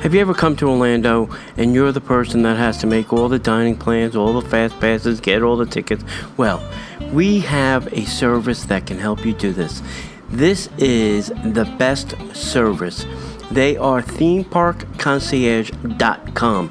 Have you ever come to Orlando and you're the person that has to make all the dining plans, all the fast passes, get all the tickets? Well, we have a service that can help you do this. This is the best service. They are themeparkconcierge.com.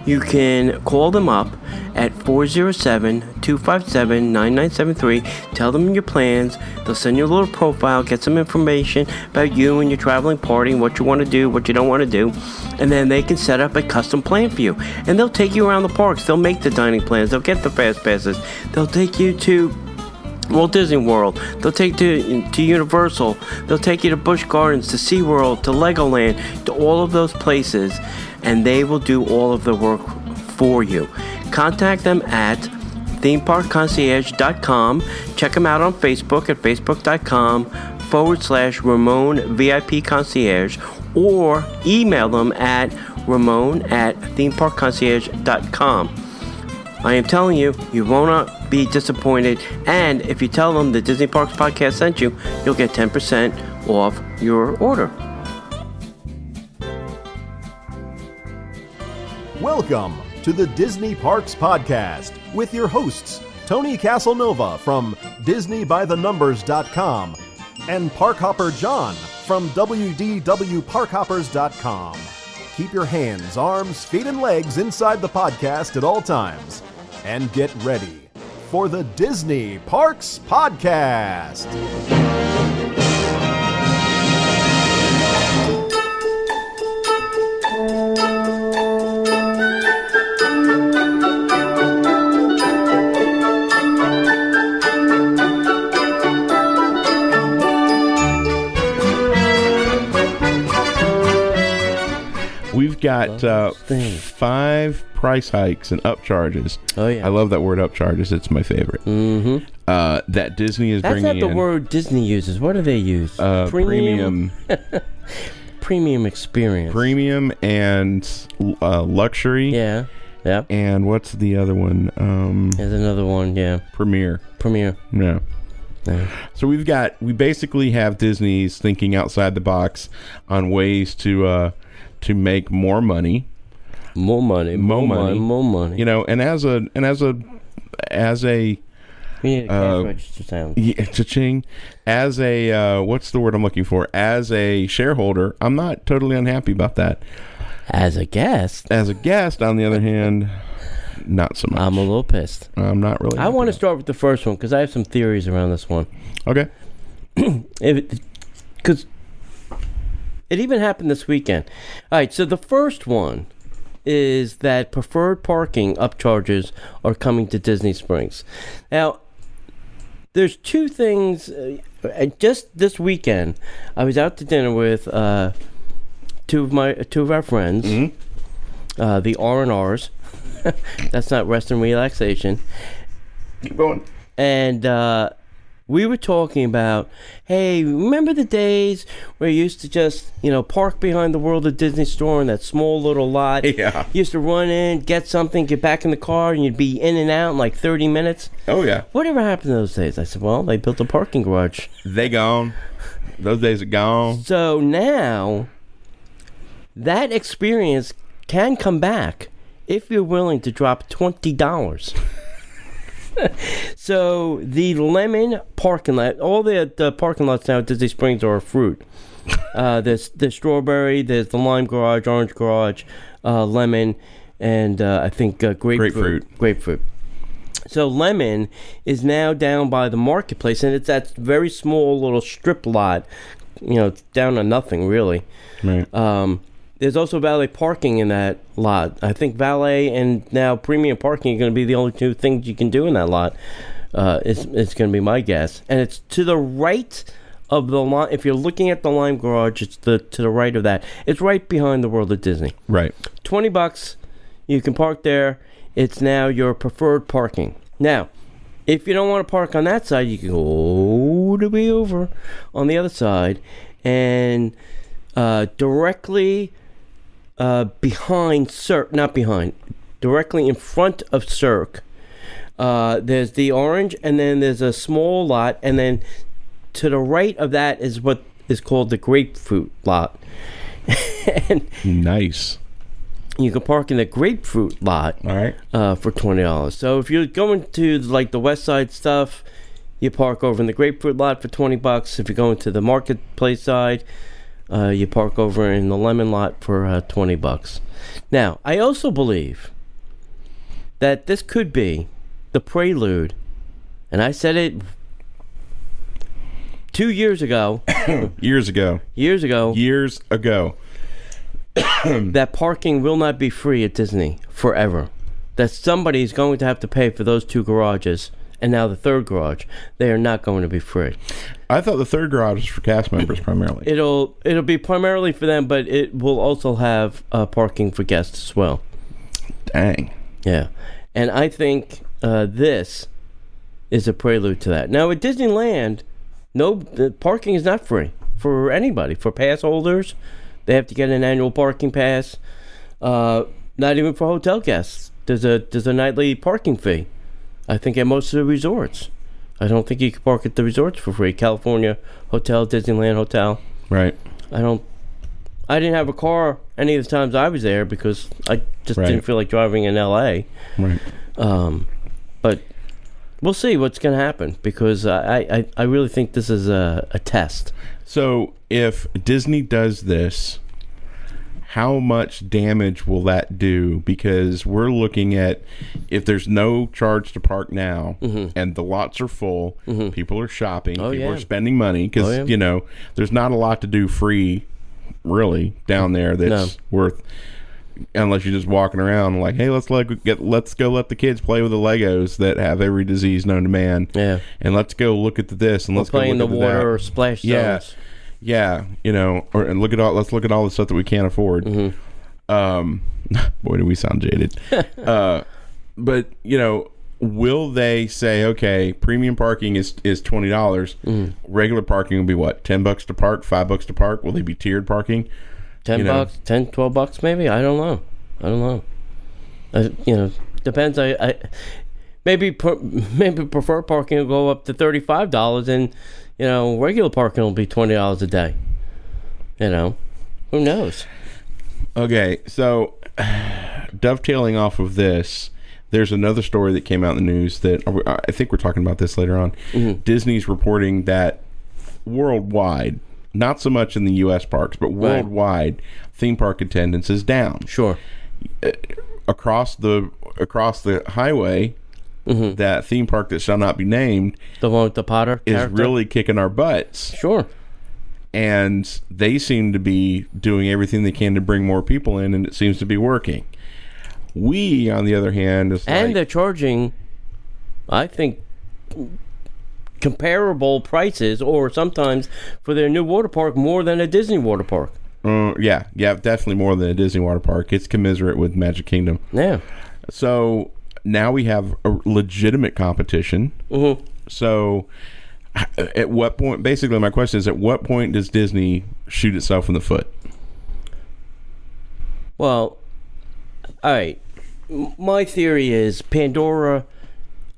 You can call them up at 407-257-9973. Tell them your plans. They'll send you a little profile, get some information about you and your traveling party, what you want to do, what you don't want to do. And then they can set up a custom plan for you. And they'll take you around the parks. They'll make the dining plans. They'll get the fast passes. They'll take you to Walt Disney World. They'll take you to Universal. They'll take you to Busch Gardens, to SeaWorld, to Legoland, to all of those places. And they will do all of the work for you. Contact them at themeparkconcierge.com. Check them out on Facebook at facebook.com/Ramon VIP Concierge, or email them at ramon@themeparkconcierge.com. I am telling you, you will not be disappointed. And if you tell them the Disney Parks Podcast sent you, you'll get 10% off your order. Welcome to the Disney Parks Podcast with your hosts, Tony Caselnova from DisneyByTheNumbers.com and Parkhopper John from WDWParkhoppers.com. Keep your hands, arms, feet, and legs inside the podcast at all times. And get ready for the Disney Parks Podcast. We've got 5 price hikes and upcharges. Oh, yeah. I love that word, upcharges. It's my favorite. Mm-hmm. That Disney is bringing in. That's not the word Disney uses. What do they use? Premium. Premium experience. Premium and luxury. Yeah. Yep. And what's the other one? There's another one, yeah. Premier. Yeah. So we basically have Disney's thinking outside the box on ways to make more money. More money. You know, and as a we need a cash register sound. Yeah, cha-ching. As a what's the word I'm looking for? As a shareholder, I'm not totally unhappy about that. As a guest, on the other hand, not so much. I'm a little pissed. I'm not really. I want to start with the first one because I have some theories around this one. Okay. Because it even happened this weekend. All right, so the first one is that preferred parking upcharges are coming to Disney Springs. Now, there's two things. Just this weekend, I was out to dinner with two of our friends, the R&Rs. That's not rest and relaxation. Keep going. And we were talking about, hey, remember the days where you used to just, park behind the World of Disney store in that small little lot? Yeah. You used to run in, get something, get back in the car, and you'd be in and out in like 30 minutes. Oh, yeah. Whatever happened to those days? I said, well, they built a parking garage. They gone. Those days are gone. So now, that experience can come back if you're willing to drop $20. So the Lemon parking lot, all the parking lots now at Disney Springs are fruit. There's the strawberry, there's the lime garage, orange garage, lemon, and I think grapefruit. So Lemon is now down by the marketplace, and it's that very small little strip lot. It's down to nothing really. Right. There's also valet parking in that lot. I think valet and now premium parking are going to be the only two things you can do in that lot. It's going to be my guess. And it's to the right of the line. If you're looking at the Lime Garage, it's to the right of that. It's right behind the World of Disney. Right. $20. You can park there. It's now your preferred parking. Now, if you don't want to park on that side, you can go all the way over on the other side and directly behind Cirque, not behind, directly in front of Cirque. There's the orange, and then there's a small lot, and then to the right of that is what is called the grapefruit lot. And Nice. you can park in the grapefruit lot All right. for $20. So if you're going to like the West Side stuff, you park over in the grapefruit lot for $20. If you're going to the marketplace side, you park over in the lemon lot for $20. Now, I also believe that this could be the prelude, and I said it 2 years ago. Years ago. That parking will not be free at Disney forever. That somebody's going to have to pay for those 2 garages, and now the 3rd garage. They are not going to be free. I thought the 3rd garage was for cast members primarily. It'll be primarily for them, but it will also have parking for guests as well. Dang. Yeah, and I think this is a prelude to that. Now at Disneyland, the parking is not free for anybody. For pass holders, they have to get an annual parking pass. Not even for hotel guests. There's a nightly parking fee. I think at most of the resorts. I don't think you can park at the resorts for free. California Hotel, Disneyland Hotel. Right. I didn't have a car any of the times I was there because I just Right. didn't feel like driving in LA. Right. But we'll see what's going to happen because I really think this is a test. So if Disney does this, how much damage will that do? Because we're looking at, if there's no charge to park now and the lots are full, people are shopping, people are spending money because, there's not a lot to do free really down there that's worth, unless you're just walking around like, hey, let's go let the kids play with the Legos that have every disease known to man. Yeah. And let's go look at this and let's go play in look the at water that. or splash zones. Yeah, let's look at all the stuff that we can't afford. Boy, do we sound jaded. But will they say, okay, premium parking is $20, regular parking will be what, $10 to park, $5 to park? Will they be tiered parking? $10, $10, $12 maybe. I don't know. Depends. I maybe preferred parking will go up to $35 and. Regular parking will be $20 a day. Who knows? Okay, so dovetailing off of this, there's another story that came out in the news that I think we're talking about this later on. Disney's reporting that worldwide, not so much in the U.S. parks, but worldwide, theme park attendance is down. Sure. Across the highway. That theme park that shall not be named, the one with the Potter is character? really kicking our butts. Sure. And they seem to be doing everything they can to bring more people in, and it seems to be working. We, on the other hand, they're charging, I think, comparable prices, or sometimes for their new water park more than a Disney water park. Yeah, definitely more than a Disney water park. It's commensurate with Magic Kingdom. Yeah. So now we have a legitimate competition. So at what point, basically my question is, at what point does Disney shoot itself in the foot? Well, all right. My theory is Pandora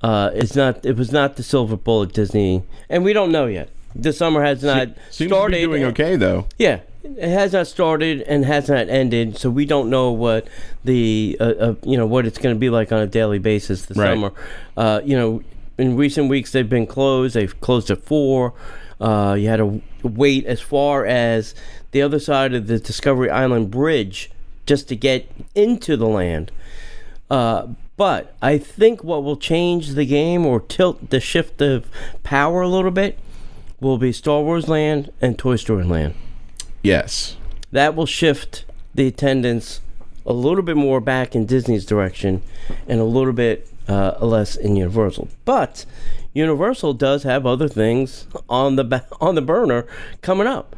was not the silver bullet Disney, and we don't know yet. The summer has not Seems started. to be doing okay though. Yeah. It has not started and has not ended, so we don't know what the what it's going to be like on a daily basis this summer. In recent weeks they've been closed. They've closed at 4. You had to wait as far as the other side of the Discovery Island Bridge just to get into the land. But I think what will change the game or tilt the shift of power a little bit will be Star Wars Land and Toy Story Land. Yes. That will shift the attendance a little bit more back in Disney's direction and a little bit less in Universal. But Universal does have other things on the burner coming up.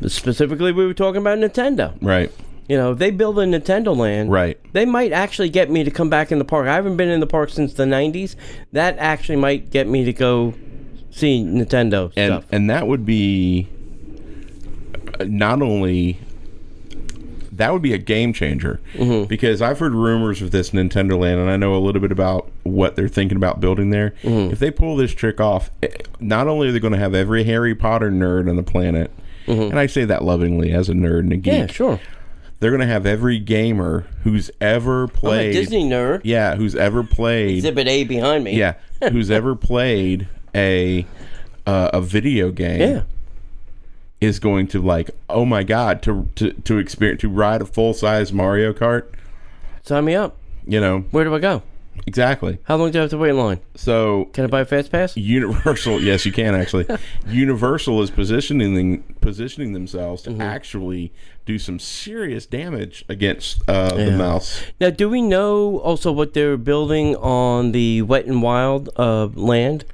Specifically, we were talking about Nintendo. Right. If they build a Nintendo Land, right, they might actually get me to come back in the park. I haven't been in the park since the 90s. That actually might get me to go see Nintendo stuff. And that would be... not only that would be a game changer, because I've heard rumors of this Nintendo Land, and I know a little bit about what they're thinking about building there. If they pull this trick off, not only are they going to have every Harry Potter nerd on the planet, and I say that lovingly as a nerd and a geek. Yeah, sure. They're going to have every gamer who's ever played. I'm a Disney nerd. Yeah, who's ever played. Exhibit A behind me. Yeah, who's ever played a video game. Yeah. Is going to like, oh my god, to experience, to ride a full size Mario Kart. Sign me up. You know, Where do I go? exactly. How long do I have to wait in line? So Can I buy a fast pass? Universal, yes, you can actually. Universal is positioning themselves to actually do some serious damage against the mouse. Now, do we know also what they're building on the Wet and Wild land?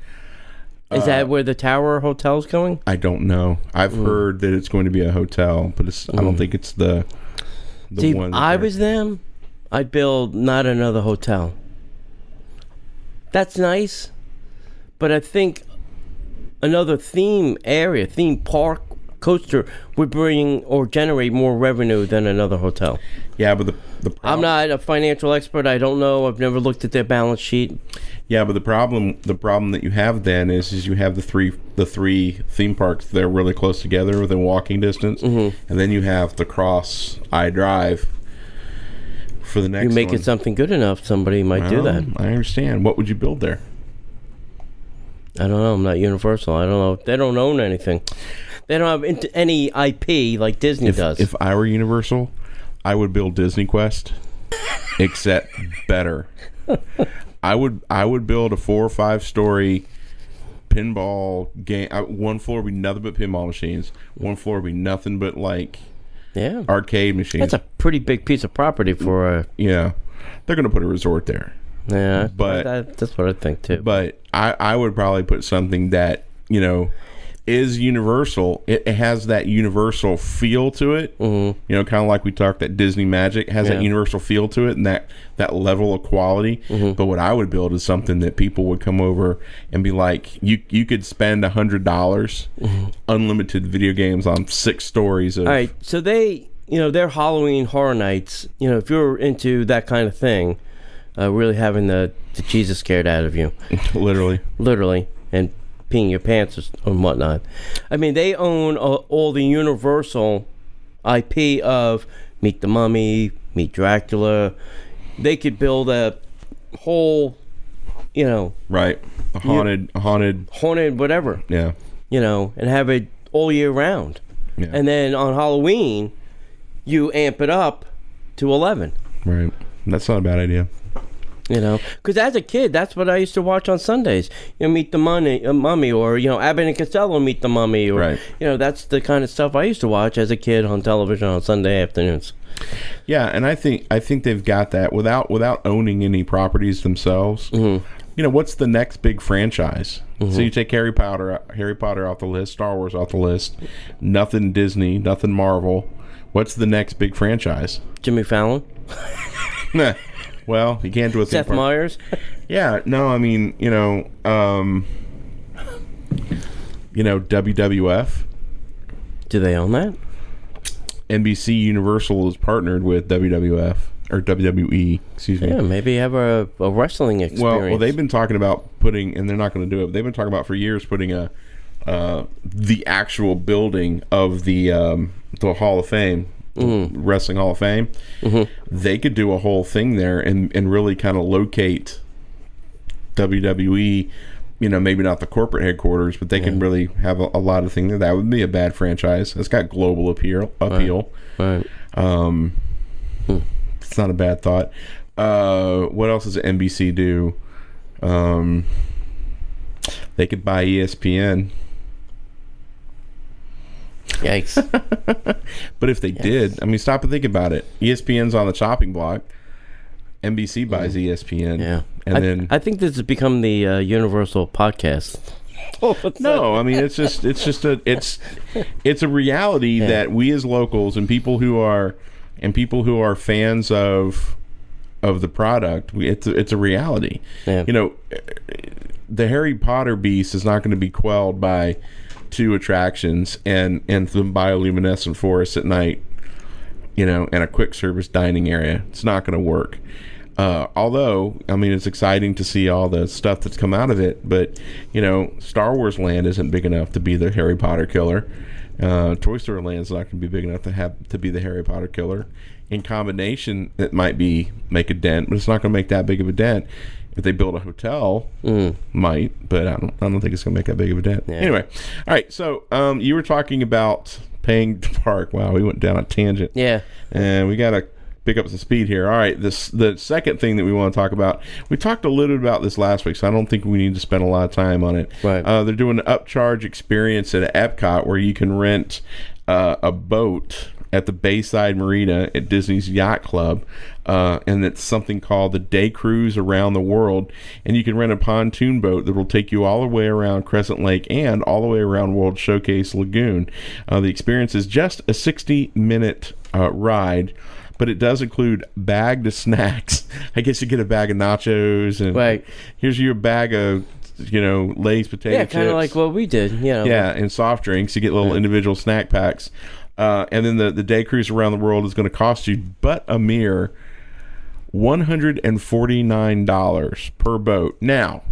Is that where the Tower Hotel's going? I don't know. I've heard that it's going to be a hotel, but I don't think it's the See, one. if I was them, I'd build not another hotel. That's nice, but I think another theme park coaster would bring or generate more revenue than another hotel. Yeah, but the I'm not a financial expert. I don't know. I've never looked at their balance sheet. Yeah, but the problem that you have then is you have the three theme parks. They're really close together within walking distance, and then you have the Cross iDrive for the next. You make one. it something good enough, somebody might do that. I understand. What would you build there? I don't know. I'm not Universal. I don't know. They don't own anything. They don't have any IP like Disney does. If I were Universal, I would build Disney Quest, except better. I would build a 4 or 5 story pinball game. One floor would be nothing but pinball machines. One floor would be nothing but like arcade machines. That's a pretty big piece of property for a. Yeah, they're gonna put a resort there. Yeah, but that's what I think too. But I would probably put something that is universal. It has that universal feel to it. Mm-hmm. Kind of like we talked that Disney Magic has that universal feel to it and that level of quality. Mm-hmm. But what I would build is something that people would come over and be like, you could spend $100, unlimited video games on 6 stories of. All right, so their Halloween Horror Nights. If you're into that kind of thing, really having the Jesus scared out of you, literally, and peeing your pants and whatnot. I mean, they own all the Universal IP of Meet the Mummy, Meet Dracula. They could build a whole, right, a haunted whatever. Yeah, and have it all year round. Yeah. And then on Halloween, you amp it up to 11. Right, that's not a bad idea. Because as a kid, that's what I used to watch on Sundays. Meet the Mummy, or Abbott and Costello Meet the Mummy, or right. That's the kind of stuff I used to watch as a kid on television on Sunday afternoons. Yeah, and I think they've got that without owning any properties themselves. Mm-hmm. What's the next big franchise? Mm-hmm. So you take Harry Potter off the list, Star Wars off the list, nothing Disney, nothing Marvel. What's the next big franchise? Jimmy Fallon. Nah. Well, you can't do a theme Seth park. Meyers. Yeah, no, I mean, WWF. Do they own that? NBC Universal is partnered with WWF or WWE. Excuse me. Yeah, maybe have a wrestling experience. Well, they've been talking about putting, and they're not going to do it. They've been talking about for years putting the actual building of the Hall of Fame. Mm-hmm. Wrestling Hall of Fame. Mm-hmm. They could do a whole thing there and really kind of locate WWE, maybe not the corporate headquarters, but they can really have a lot of things there. That would be a bad franchise. It's got global appeal. Right. It's not a bad thought. What else does NBC do? They could buy ESPN. Yikes. But if they did, I mean, stop and think about it. ESPN's on the chopping block. NBC buys ESPN. Yeah. And I think this has become the Universal podcast. No, I mean, it's a reality that we as locals and people who are fans of the product, it's a reality. Yeah. The Harry Potter beast is not going to be quelled by 2 attractions and some bioluminescent forests at night, and a quick service dining area. It's not going to work. Although, I mean, it's exciting to see all the stuff that's come out of it, but Star Wars Land isn't big enough to be the Harry Potter killer, Toy Story Land's not going to be big enough to be the Harry Potter killer. In combination, it might make a dent, but it's not going to make that big of a dent. If they build a hotel, might, but I don't think it's going to make that big of a dent. Yeah. Anyway, all right. So you were talking about paying to park. Wow, we went down a tangent. Yeah, and we got to pick up some speed here. All right, the second thing that we want to talk about. We talked a little bit about this last week, so I don't think we need to spend a lot of time on it. Right. They're doing an upcharge experience at Epcot where you can rent a boat at the Bayside Marina at Disney's Yacht Club, and it's something called the Day Cruise Around the World, and you can rent a pontoon boat that will take you all the way around Crescent Lake and all the way around World Showcase Lagoon. The experience is just a 60-minute ride, but it does include bagged snacks. I guess you get a bag of nachos, and here's your bag of Lay's potato chips. Yeah, kind of like what we did. Yeah, and soft drinks. You get little individual snack packs. And then the day cruise around the world is going to cost you but a mere $149 per boat. Now,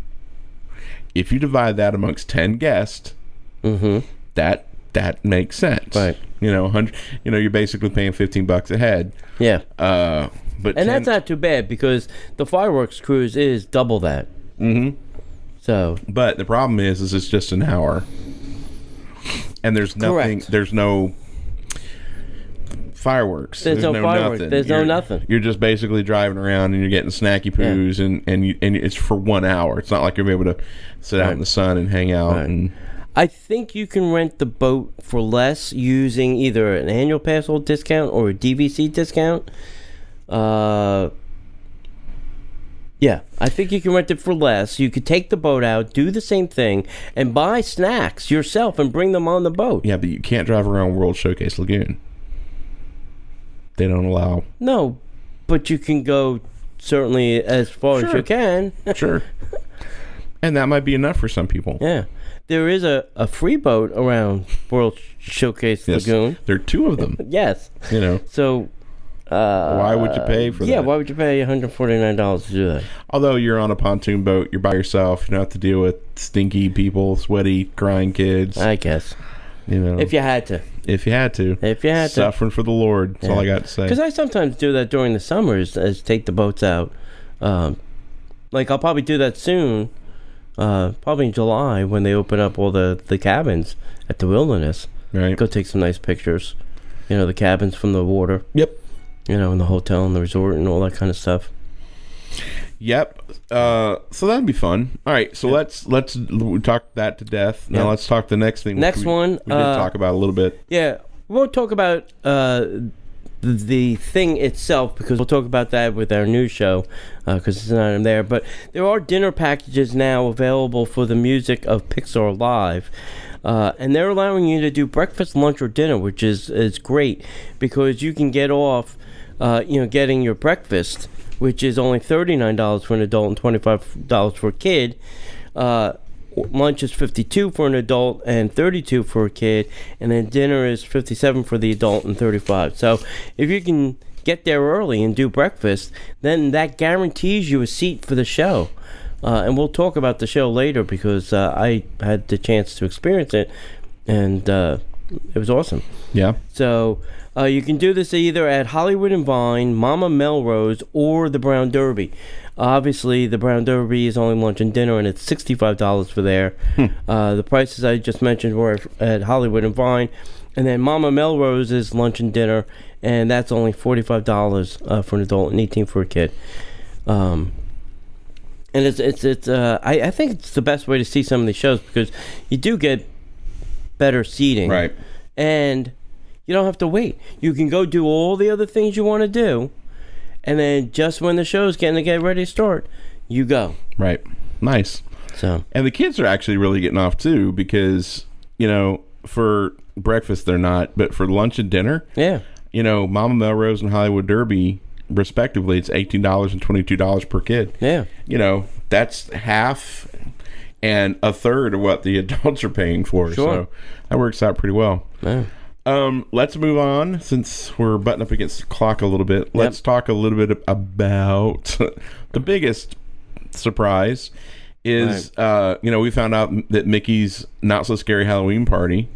if you divide that amongst 10 guests, that makes sense. Right. You're basically paying $15 a head. Yeah. But that's not too bad because the fireworks cruise is double that. So. But the problem is it's just an hour, and there's nothing. Correct. There's no fireworks. There's no fireworks. Nothing. There's no nothing. You're just basically driving around and you're getting snacky poos, and it's for 1 hour. It's not like you're able to sit out in the sun and hang out. And I think you can rent the boat for less using either an annual pass hold discount or a DVC discount. Yeah, I think you can rent it for less. You could take the boat out, do the same thing, and buy snacks yourself and bring them on the boat. Yeah, but you can't drive around World Showcase Lagoon. They don't allow. No, but you can go certainly as far as you can. Sure. And that might be enough for some people. Yeah. There is a free boat around World Showcase Lagoon. There are 2 of them. Yes. So... why would you pay for that? Yeah, why would you pay $149 to do that? Although you're on a pontoon boat, you're by yourself. You don't have to deal with stinky people, sweaty, crying kids. I guess. If you had to. If you had to. Suffering for the Lord. That's all I got to say. Because I sometimes do that during the summers, is take the boats out. Like, I'll probably do that soon. Probably in July when they open up all the cabins at the Wilderness. Right. Go take some nice pictures. The cabins from the water. Yep. In the hotel and the resort and all that kind of stuff. Yep. So that'd be fun. All right. So let's we talk that to death. Now let's talk the next thing. Next one. We did talk about a little bit. Yeah. We won't talk about the thing itself because we'll talk about that with our news show because it's not in there. But there are dinner packages now available for the music of Pixar Live. And they're allowing you to do breakfast, lunch, or dinner, which is great because you can get off, getting your breakfast, which is only $39 for an adult and $25 for a kid. Lunch is $52 for an adult and $32 for a kid, and then dinner is $57 for the adult and $35. So if you can get there early and do breakfast, then that guarantees you a seat for the show. And we'll talk about the show later because I had the chance to experience it, and it was awesome. Yeah. So you can do this either at Hollywood and Vine, Mama Melrose, or the Brown Derby. Obviously, the Brown Derby is only lunch and dinner, and it's $65 for there. The prices I just mentioned were at Hollywood and Vine, and then Mama Melrose is lunch and dinner, and that's only $45 for an adult and $18 for a kid. And I think it's the best way to see some of these shows because you do get better seating, right? And you don't have to wait. You can go do all the other things you want to do, and then just when the show's getting to get ready to start, you go. Right. Nice. So, and the kids are actually really getting off too because for breakfast they're not, but for lunch and dinner, yeah. Mama Melrose and Hollywood Derby, respectively, it's $18 and $22 per kid. Yeah. That's half and a third of what the adults are paying for. Sure. So that works out pretty well. Yeah. Let's move on since we're butting up against the clock a little bit. Let's talk a little bit about the biggest surprise is, we found out that Mickey's Not So Scary Halloween Party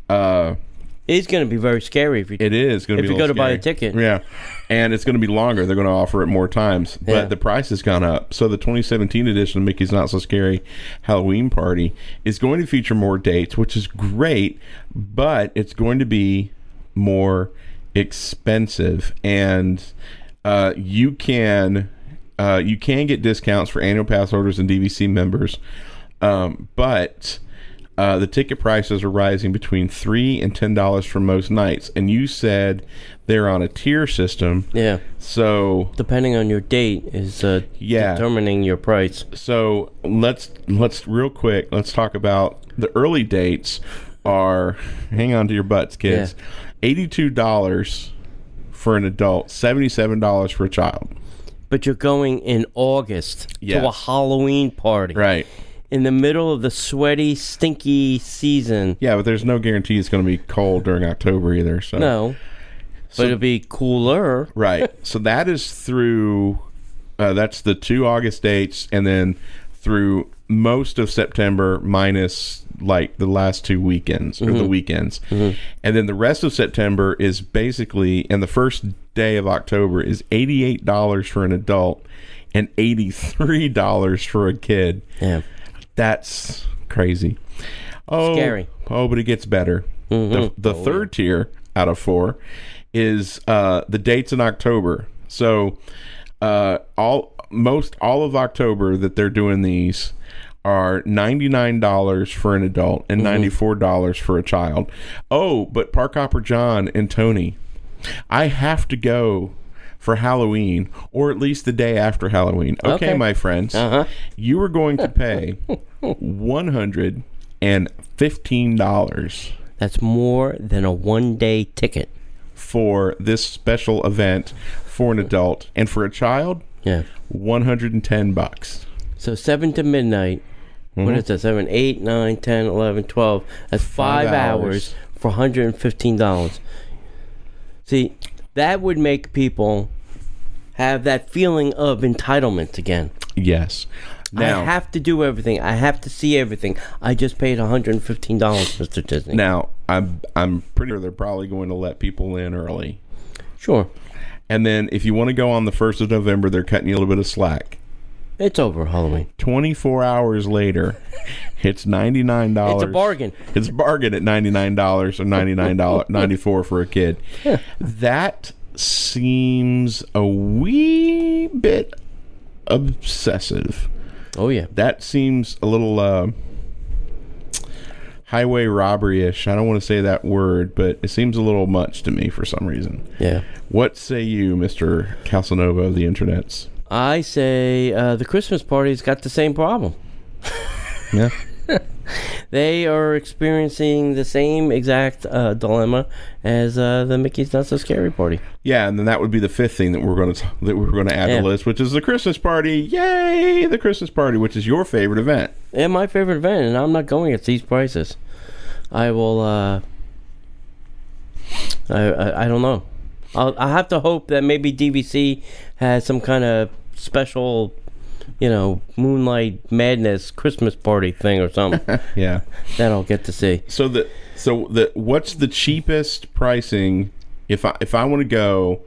It's going to be very scary if you. It is going to be. If you go to buy a ticket. Yeah, and it's going to be longer. They're going to offer it more times, but the price has gone up. So the 2017 edition of Mickey's Not So Scary Halloween Party is going to feature more dates, which is great, but it's going to be more expensive, and you can get discounts for annual pass holders and DVC members, but the ticket prices are rising between $3 and $10 for most nights, and you said they're on a tier system. Yeah. So depending on your date is determining your price. So let's real quick. Let's talk about the early dates. Are hang on to your butts, kids. $82 for an adult, $77 for a child. But you're going in August to a Halloween party. Right. In the middle of the sweaty, stinky season. Yeah, but there's no guarantee it's going to be cold during October either. So no. But it'll be cooler. Right. So that is through, that's the 2 August dates, and then through most of September minus like the last 2 weekends or the weekends. And then the rest of September is basically, and the first day of October is $88 for an adult and $83 for a kid. Yeah. That's crazy. Scary. Oh, but it gets better. The third tier out of 4 is the dates in October. So all of October that they're doing these are $99 for an adult and $94 for a child. Oh, but Parkhopper John and Tony, I have to go for Halloween, or at least the day after Halloween. Okay. My friends, you are going to pay $115. That's more than a one-day ticket for this special event for an adult, and for a child, $110. So 7 to midnight. What is that? 7, 8, 9, 10, 11, 12. That's 5 hours for $115. See, that would make people have that feeling of entitlement again. Yes. Now, I have to do everything. I have to see everything. I just paid $115, Mr. Disney. Now, I'm pretty sure they're probably going to let people in early. Sure. And then if you want to go on the 1st of November, they're cutting you a little bit of slack. It's over Halloween. 24 hours later, it's $99. It's a bargain. It's a bargain at $99 or $94 for a kid. Yeah. That seems a wee bit obsessive. Oh, yeah. That seems a little highway robbery-ish. I don't want to say that word, but it seems a little much to me for some reason. Yeah. What say you, Mr. Caselnova of the internets? I say the Christmas party's got the same problem. Yeah. They are experiencing the same exact dilemma as the Mickey's Not So Scary party. Yeah, and then that would be the 5th thing that we're going to add to the list, which is the Christmas party. Yay, the Christmas party, which is your favorite event. Yeah, my favorite event, and I'm not going at these prices. I will. I don't know. I'll have to hope that maybe DVC has some kind of special, Moonlight Madness Christmas party thing or something. Yeah, that I'll get to see. So what's the cheapest pricing if I want to go?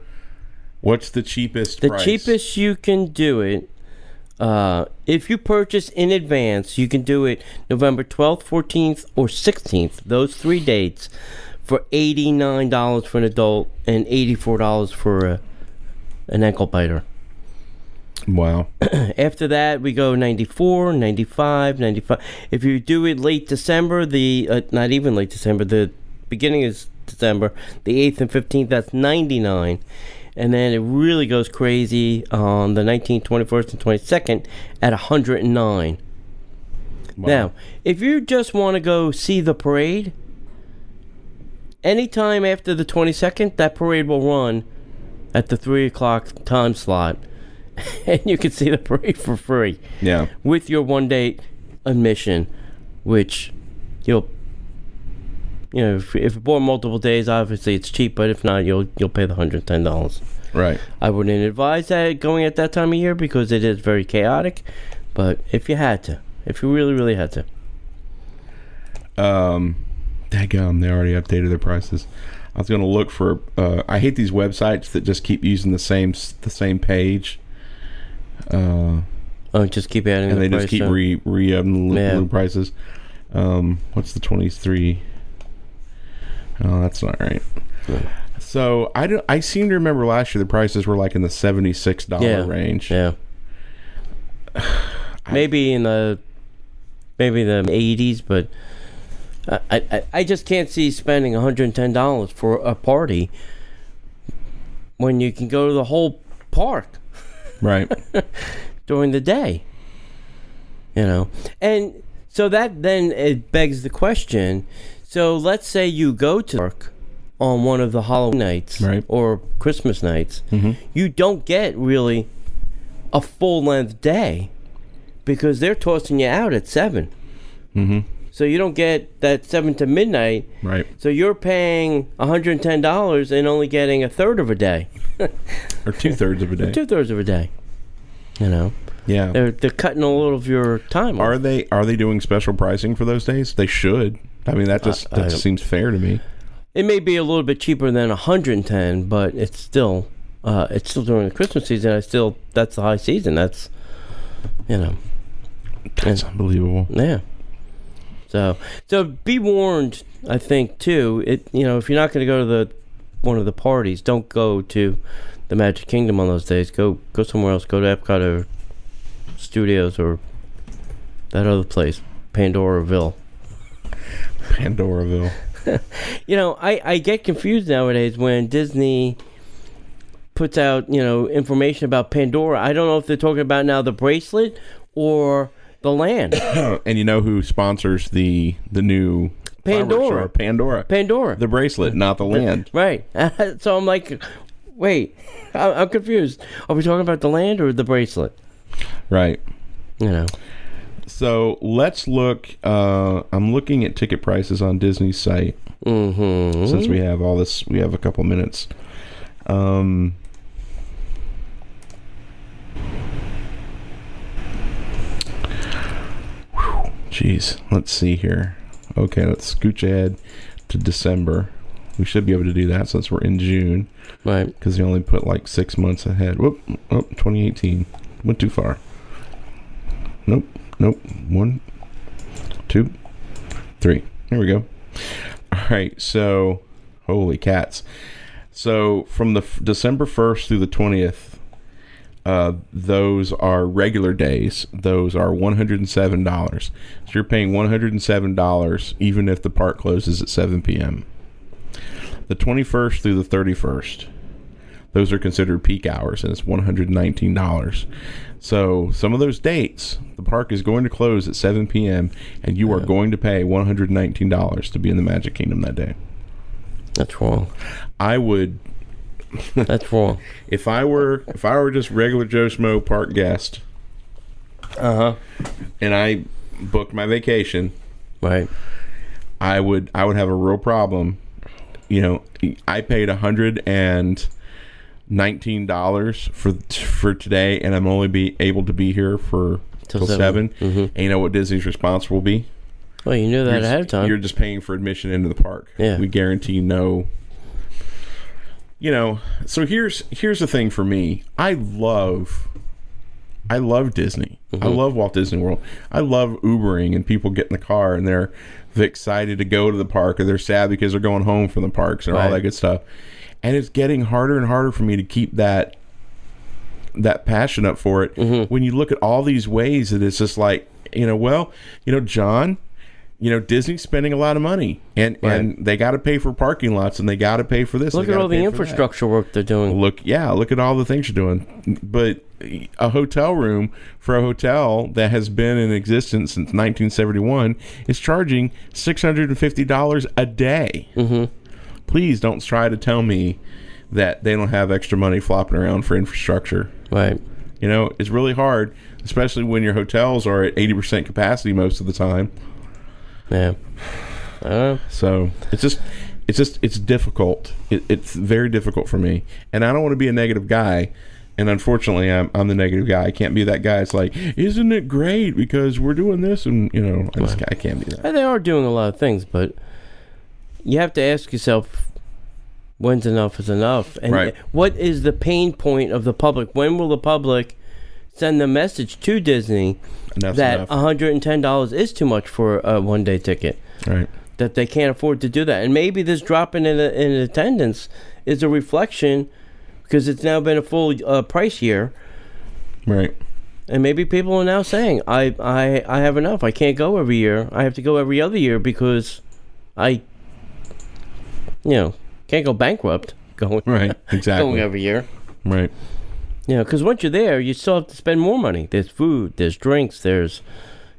What's the cheapest price? The cheapest you can do it, if you purchase in advance, you can do it November 12th, 14th, or 16th. Those 3 dates. For $89 for an adult and $84 for an ankle biter. Wow. After that, we go 94, 95, 95. If you do it late December, not even late December, the beginning is December, the 8th and 15th, that's 99. And then it really goes crazy on the 19th, 21st, and 22nd at 109. Wow. Now, if you just want to go see the parade, anytime after the 22nd, that parade will run at the 3 o'clock time slot. And you can see the parade for free. Yeah. With your 1-day admission, which if you're born multiple days, obviously it's cheap, but if not, you'll pay the $110. Right. I wouldn't advise that going at that time of year because it is very chaotic. But if you really, really had to. Daggum, they already updated their prices. I was going to look for. I hate these websites that just keep using the same page. Just keep adding. And the they just price keep up. re-upping the prices. What's the 23? Oh, that's not right. Yeah. So I seem to remember last year the prices were like in the $76 range. Yeah. Maybe the 80s, but I just can't see spending $110 for a party when you can go to the whole park Right. during the day. And so that then it begs the question. So let's say you go to the park on one of the Halloween nights, right, or Christmas nights. Mm-hmm. You don't get really a full-length day because they're tossing you out at 7. Mm-hmm. So you don't get that 7 to midnight. Right. So you're paying $110 and only getting a third of a day. Or 2/3 of a day. 2/3 of a day. Yeah. They're cutting a little of your time off. Are they doing special pricing for those days? They should. I mean, that just seems fair to me. It may be a little bit cheaper than 110, but it's still during the Christmas season. That's the high season. That's unbelievable. Yeah. So be warned. I think too. If you're not going to go to one of the parties, don't go to the Magic Kingdom on those days. Go somewhere else. Go to Epcot or Studios or that other place, Pandoraville. Pandoraville. I get confused nowadays when Disney puts out, information about Pandora. I don't know if they're talking about now the bracelet or the land. And you know who sponsors the new Pandora. Pandora. The bracelet, not the land. Right. So I'm like, wait, I'm confused. Are we talking about the land or the bracelet? Right. So let's look. I'm looking at ticket prices on Disney's site. Mm-hmm. Since we have all this, we have a couple minutes. Jeez, let's see here. Okay, let's scooch ahead to December. We should be able to do that since we're in June. Right. Because they only put like 6 months ahead. Whoop, 2018. Went too far. Nope. 1, 2, 3. Here we go. All right, so holy cats. So from the December 1st through the 20th, those are regular days. Those are $107. So you're paying $107 even if the park closes at 7 p.m. The 21st through the 31st, those are considered peak hours, and it's $119. So some of those dates, the park is going to close at 7 p.m. and you are going to pay $119 to be in the Magic Kingdom that day. That's wrong. I would. That's wrong. If I were just regular Joe Schmo park guest, and I booked my vacation, right, I would have a real problem. I paid $119 for today, and I'm only be able to be here for till 7. Mm-hmm. And you know what Disney's response will be? Well, you knew that ahead of time. You're just paying for admission into the park. Yeah. We guarantee no. So here's the thing for me. I love Disney. Mm-hmm. I love Walt Disney World. I love Ubering and people get in the car and they're excited to go to the park, or they're sad because they're going home from the parks and all that good stuff. And it's getting harder and harder for me to keep that passion up for it. Mm-hmm. When you look at all these ways that it's just like, John, Disney's spending a lot of money, and they got to pay for parking lots, and they got to pay for this. Look at all the infrastructure work they're doing. Look at all the things you're doing. But a hotel room for a hotel that has been in existence since 1971 is charging $650 a day. Mm-hmm. Please don't try to tell me that they don't have extra money flopping around for infrastructure. Right. It's really hard, especially when your hotels are at 80% capacity most of the time. Yeah. So it's difficult. It's very difficult for me, and I don't want to be a negative guy. And unfortunately, I'm the negative guy. I can't be that guy. It's like, isn't it great because we're doing this? And I can't be that. They are doing a lot of things, but you have to ask yourself, when's enough is enough? And Right. what is the pain point of the public? When will the public send the message to Disney Enough's that enough. $110 is too much for a one-day ticket? Right. That they can't afford to do that. And maybe this drop in attendance is a reflection, because it's now been a full price year. Right. And maybe people are now saying, I have enough. I can't go every year. I have to go every other year because I, can't go bankrupt going, Right. Exactly. going every year. Right. Because once you're there, you still have to spend more money. There's food, there's drinks, there's,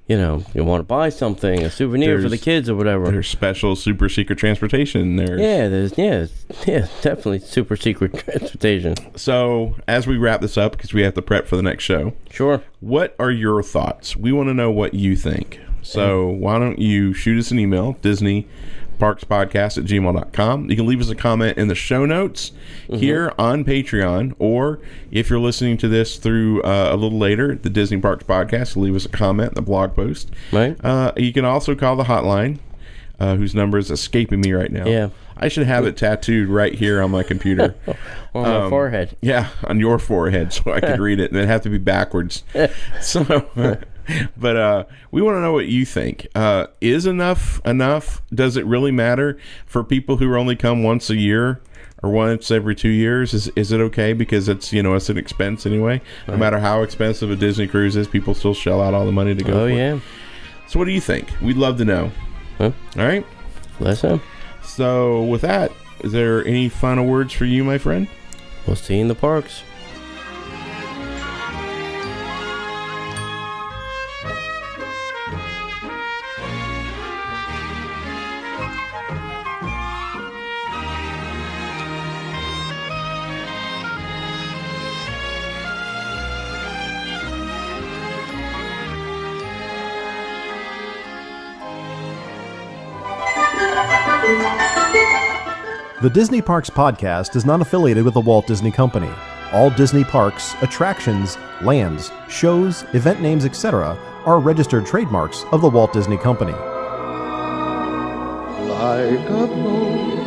you want to buy something, a souvenir for the kids or whatever. There's special super secret transportation. There's definitely super secret transportation. So as we wrap this up, because we have to prep for the next show, Sure. what are your thoughts? We want to know what you think. So why don't you shoot us an email, DisneyParksPodcast@gmail.com. You can leave us a comment in the show notes here on Patreon, or if you're listening to this through a little later, the Disney Parks Podcast, leave us a comment in the blog post. Right. You can also call the hotline, whose number is escaping me right now. Yeah. I should have it tattooed right here on my computer. On my forehead. Yeah, on your forehead, so I could read it, and it'd have to be backwards. So, but we want to know what you think. Is enough? Does it really matter for people who only come once a year or once every 2 years? Is it okay because it's it's an expense anyway? No matter how expensive a Disney cruise is, people still shell out all the money to go. Oh yeah. So what do you think? We'd love to know. Huh? All right. Let's know. So with that, is there any final words for you, my friend? We'll see you in the parks. The Disney Parks Podcast is not affiliated with the Walt Disney Company. All Disney parks, attractions, lands, shows, event names, etc. are registered trademarks of the Walt Disney Company. Like a bolt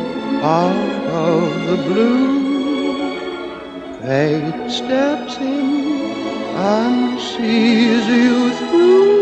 out of the blue, fate steps in and sees you through.